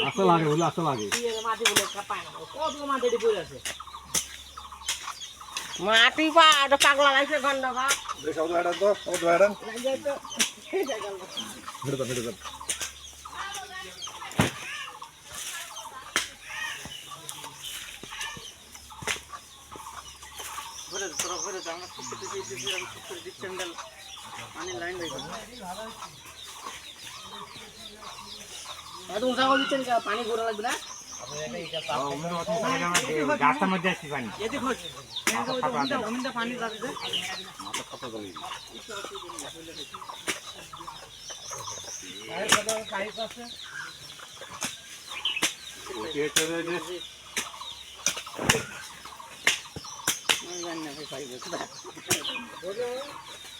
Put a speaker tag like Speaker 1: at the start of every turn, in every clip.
Speaker 1: আচ্ছা লাগে বলে আচ্ছা লাগে
Speaker 2: মাটি বলে পায় না কত মাটি পড়ে আছে মাটি পা এটা পাগলা লাগছে ঘন্টা কা
Speaker 1: বেশ আউট হাড়ান তো আউট হাড়ান
Speaker 2: লাগে তো ঠিক আছে
Speaker 1: ভিড় দাও
Speaker 2: ঘুরে দাও আমরা কিছু ডিসেন্ডাল পানি লাইন রাখো এত উঁচা করে দিচ্ছেন পানি ঘোরা লাগবে না
Speaker 3: গাছটার মধ্যে আসছি পানি
Speaker 2: পানি লাগবে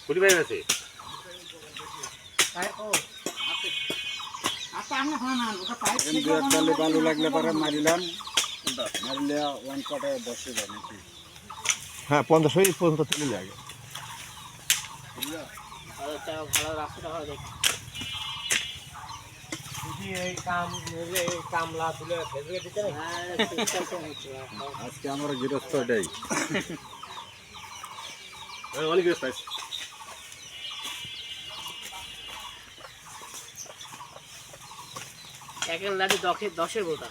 Speaker 3: কুড়ি পাইপ আছে
Speaker 1: বালু লাগলে পরে মারিলাম মারলে ওয়ান কটে 10 যায় নাকি হ্যাঁ 50 পর্যন্ত তুলে লাগে
Speaker 2: ভালো রাস্তা ভালো দেখ কামলা তুলে ফেসবুকে দিতে
Speaker 1: আজকে আমার গৃহস্থ এটাই অনেক গৃহস্থ
Speaker 2: একের লাঠি 10-এর বোতা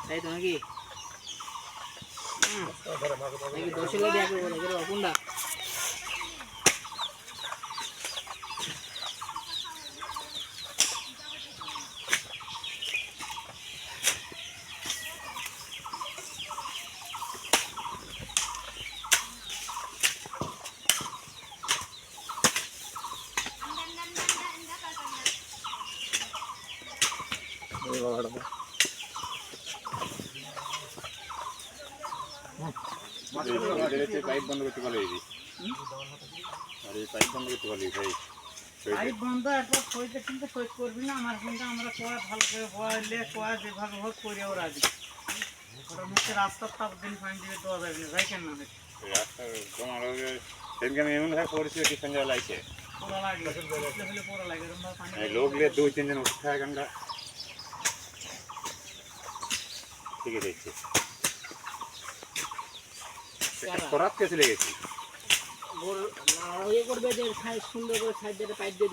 Speaker 2: তাই তো নাকি 10-এর লাঠি একের বোতা কোনটা
Speaker 3: পাইপ বন্ধ করতে পারলে পাইপ বন্ধ করতে পারলি
Speaker 2: পাইপ বন্ধ একবার কইতে কিন্তু কই করবি না আমার কিন্তু আমরা কোয়া ভালো করে হওয়ালে কোয়া যেভাবে হোক করে ওরা দিই ওরা মুখে রাস্তার তাপ দিন পানি দিয়ে দেওয়া যাবে না যাই কেন না
Speaker 3: রাস্তা তোমার সেদিনকে আমি এমন ভাবে পড়েছি কি সঞ্জয় লাগছে
Speaker 2: পোড়া লাগলে পোড়া লাগে পানি
Speaker 3: লোক লিয়ে 2-3 জন উঠে এখানটা ঠিক আছে দেখছি খরাত কেসে লেগেছি
Speaker 2: ইয়ে করবে যে সুন্দর করে সাইড দিয়ে পাইপ দিয়ে